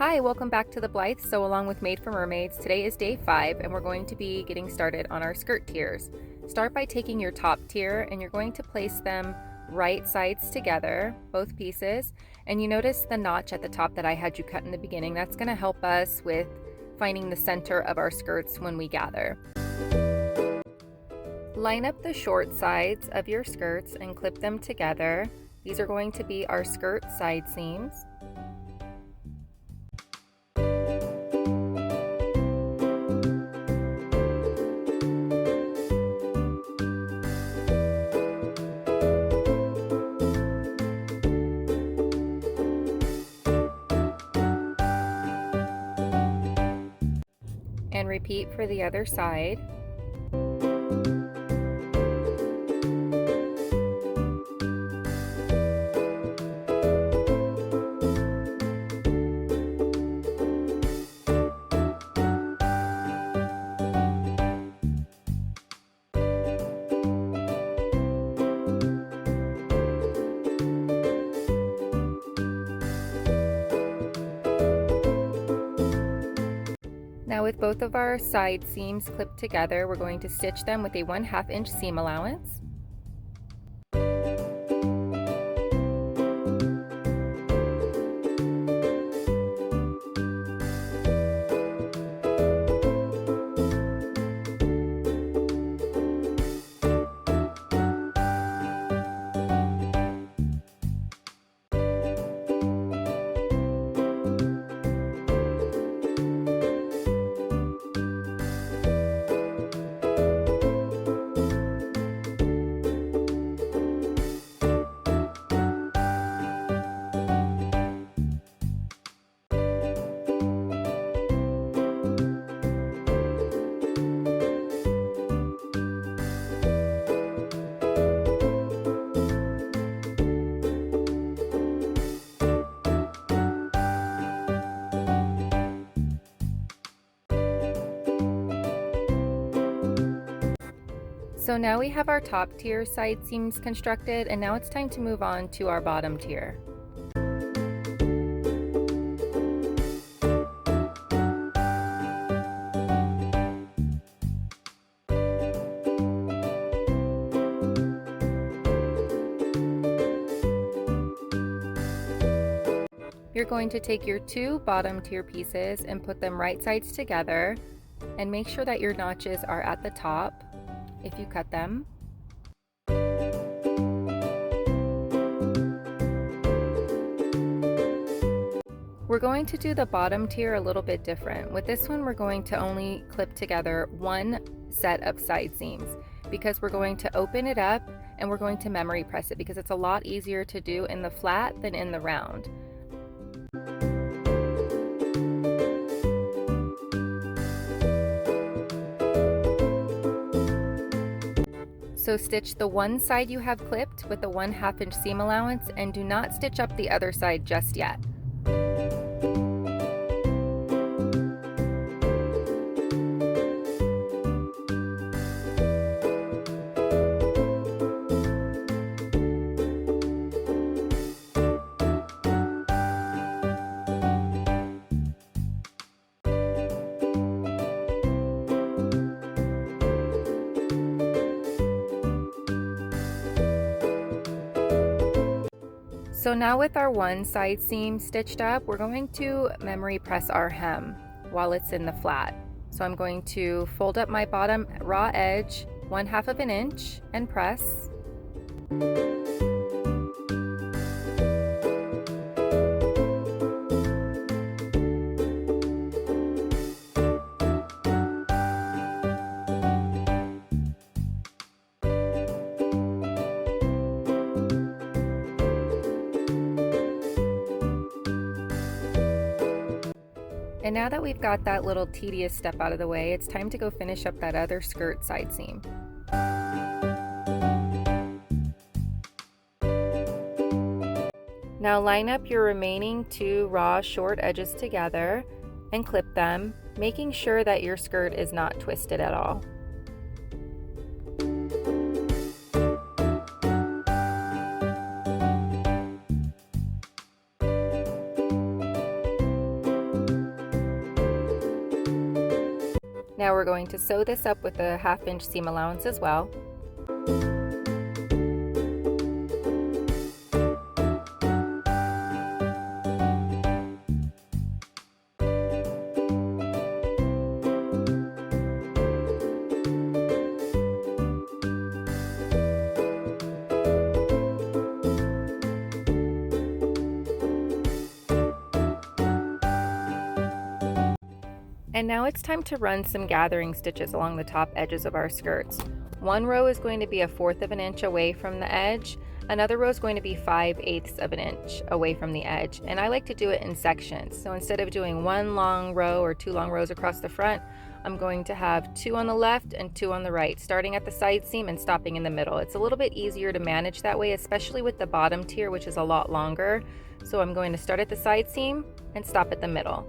Hi, welcome back to the Blythe Sew-a-long with Made for Mermaids. Today is day 5 and we're going to be getting started on our skirt tiers. Start by taking your top tier and you're going to place them right sides together, both pieces. And you notice the notch at the top that I had you cut in the beginning. That's going to help us with finding the center of our skirts when we gather. Line up the short sides of your skirts and clip them together. These are going to be our skirt side seams. And repeat for the other side. Now with both of our side seams clipped together, we're going to stitch them with a 1/2 inch seam allowance. So now we have our top tier side seams constructed, and now it's time to move on to our bottom tier. You're going to take your 2 bottom tier pieces and put them right sides together, and make sure that your notches are at the top if you cut them. We're going to do the bottom tier a little bit different. With this one, we're going to only clip together 1 set of side seams because we're going to open it up and we're going to memory press it because it's a lot easier to do in the flat than in the round. So stitch the one side you have clipped with the 1/2 inch seam allowance and do not stitch up the other side just yet. So now with our one side seam stitched up, we're going to memory press our hem while it's in the flat. So I'm going to fold up my bottom raw edge 1/2 of an inch and press. And now that we've got that little tedious step out of the way, it's time to go finish up that other skirt side seam. Now line up your remaining 2 raw short edges together and clip them, making sure that your skirt is not twisted at all. Now we're going to sew this up with a 1/2 inch seam allowance as well. And now it's time to run some gathering stitches along the top edges of our skirts. One row is going to be 1/4 of an inch away from the edge. Another row is going to be 5/8 of an inch away from the edge. And I like to do it in sections. So instead of doing one long row or 2 long rows across the front, I'm going to have 2 on the left and 2 on the right, starting at the side seam and stopping in the middle. It's a little bit easier to manage that way, especially with the bottom tier, which is a lot longer. So I'm going to start at the side seam and stop at the middle,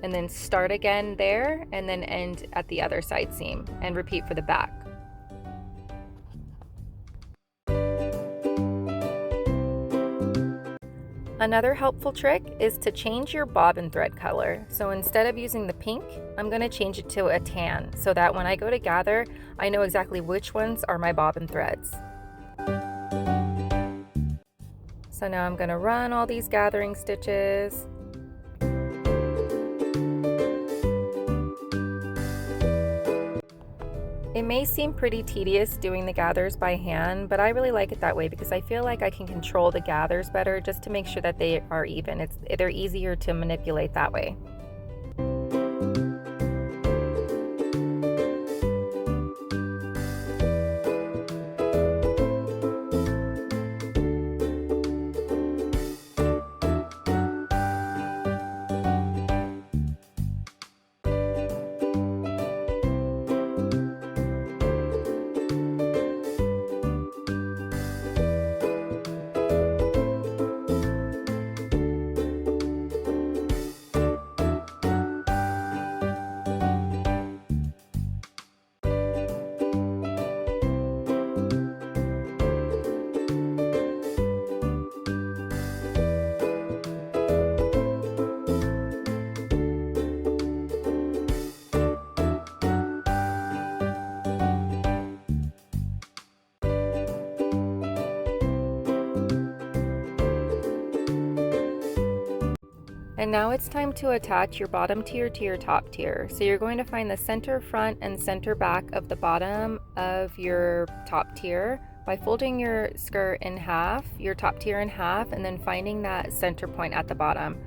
and then start again there and then end at the other side seam, and repeat for the back. Another helpful trick is to change your bobbin thread color. So instead of using the pink, I'm going to change it to a tan so that when I go to gather, I know exactly which ones are my bobbin threads. So now I'm going to run all these gathering stitches. It may seem pretty tedious doing the gathers by hand, but I really like it that way because I feel like I can control the gathers better just to make sure that they are even. They're easier to manipulate that way. And now it's time to attach your bottom tier to your top tier. So you're going to find the center front and center back of the bottom of your top tier by folding your skirt in half, your top tier in half, and then finding that center point at the bottom.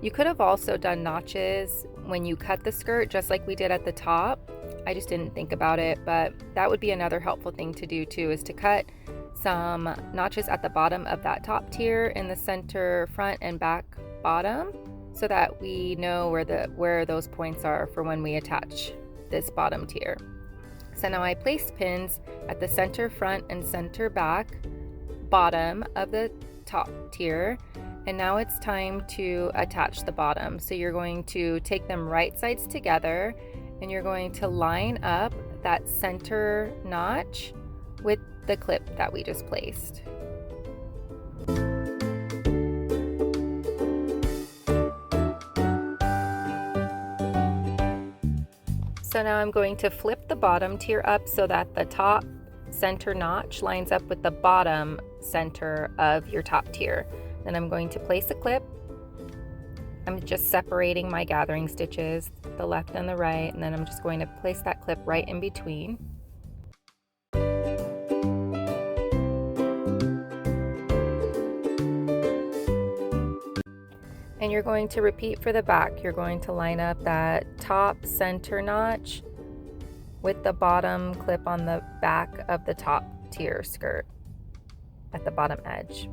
You could have also done notches when you cut the skirt, just like we did at the top. I just didn't think about it, but that would be another helpful thing to do too, is to cut some notches at the bottom of that top tier in the center front and back bottom, so that we know where those points are for when we attach this bottom tier. So now I placed pins at the center front and center back bottom of the top tier, and now it's time to attach the bottom. So you're going to take them right sides together and you're going to line up that center notch with the clip that we just placed. So now I'm going to flip the bottom tier up so that the top center notch lines up with the bottom center of your top tier. Then I'm going to place a clip. I'm just separating my gathering stitches, the left and the right, and then I'm just going to place that clip right in between. And you're going to repeat for the back. You're going to line up that top center notch with the bottom clip on the back of the top tier skirt at the bottom edge.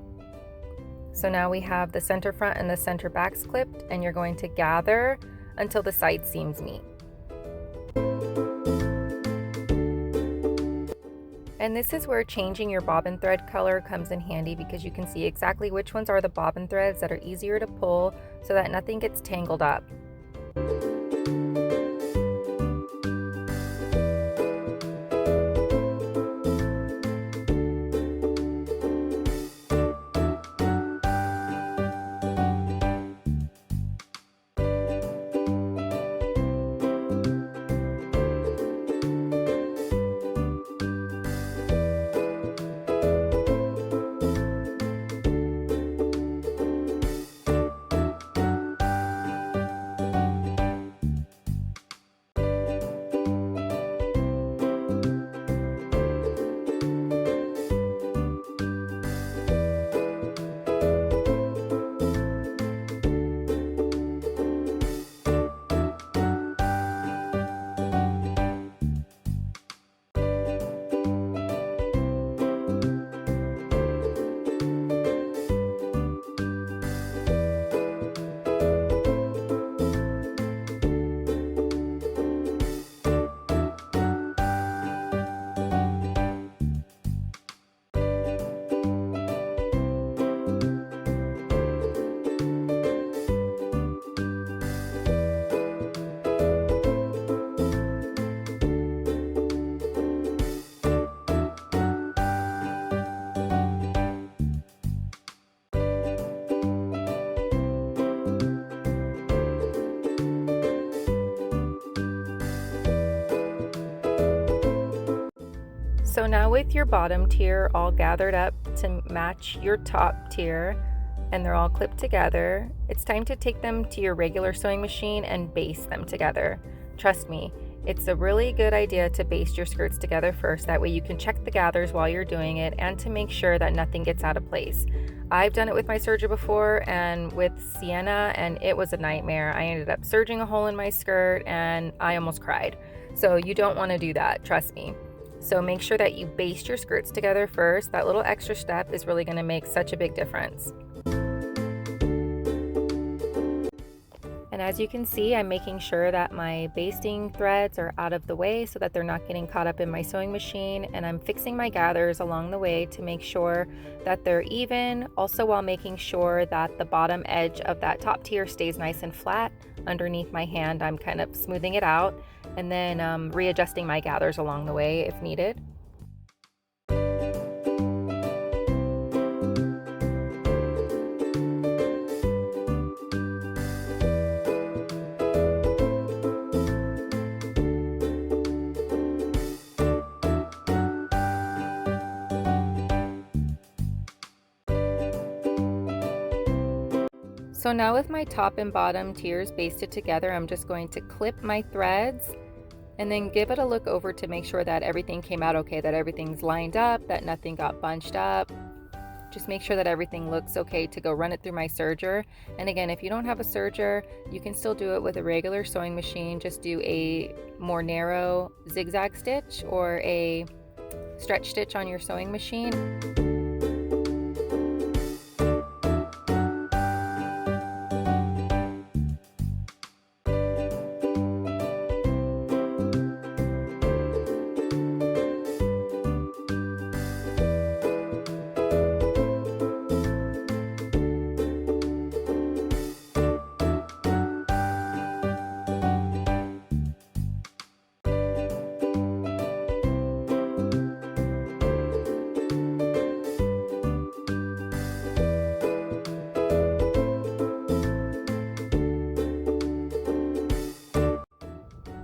So now we have the center front and the center backs clipped, and you're going to gather until the side seams meet. And this is where changing your bobbin thread color comes in handy, because you can see exactly which ones are the bobbin threads that are easier to pull so that nothing gets tangled up. So now with your bottom tier all gathered up to match your top tier, and they're all clipped together, it's time to take them to your regular sewing machine and baste them together. Trust me, it's a really good idea to baste your skirts together first. That way you can check the gathers while you're doing it and to make sure that nothing gets out of place. I've done it with my serger before and with Sienna, and it was a nightmare. I ended up serging a hole in my skirt and I almost cried. So you don't want to do that, trust me. So make sure that you baste your skirts together first. That little extra step is really going to make such a big difference. And as you can see, I'm making sure that my basting threads are out of the way so that they're not getting caught up in my sewing machine, and I'm fixing my gathers along the way to make sure that they're even, also while making sure that the bottom edge of that top tier stays nice and flat. Underneath my hand, I'm kind of smoothing it out and then readjusting my gathers along the way if needed. So now with my top and bottom tiers basted together, I'm just going to clip my threads and then give it a look over to make sure that everything came out okay, that everything's lined up, that nothing got bunched up. Just make sure that everything looks okay to go run it through my serger. And again, if you don't have a serger, you can still do it with a regular sewing machine. Just do a more narrow zigzag stitch or a stretch stitch on your sewing machine.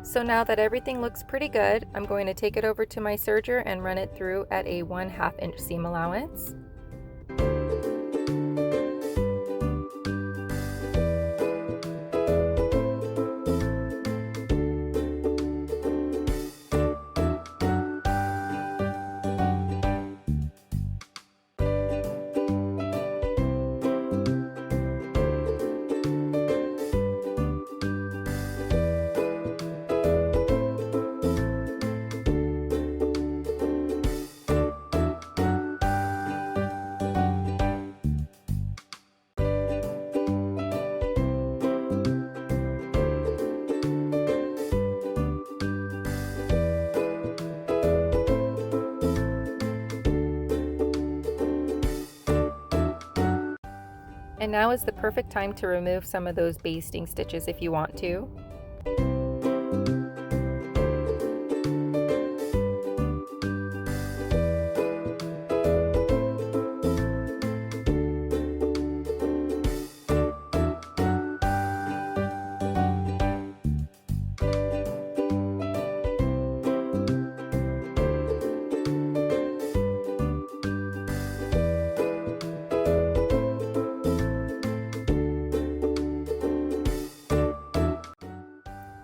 So now that everything looks pretty good, I'm going to take it over to my serger and run it through at a 1/2 inch seam allowance. And now is the perfect time to remove some of those basting stitches if you want to.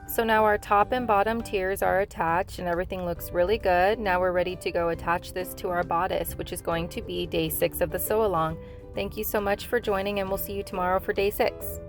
So now our top and bottom tiers are attached and everything looks really good. Now we're ready to go attach this to our bodice, which is going to be day 6 of the sew along. Thank you so much for joining, and we'll see you tomorrow for day 6.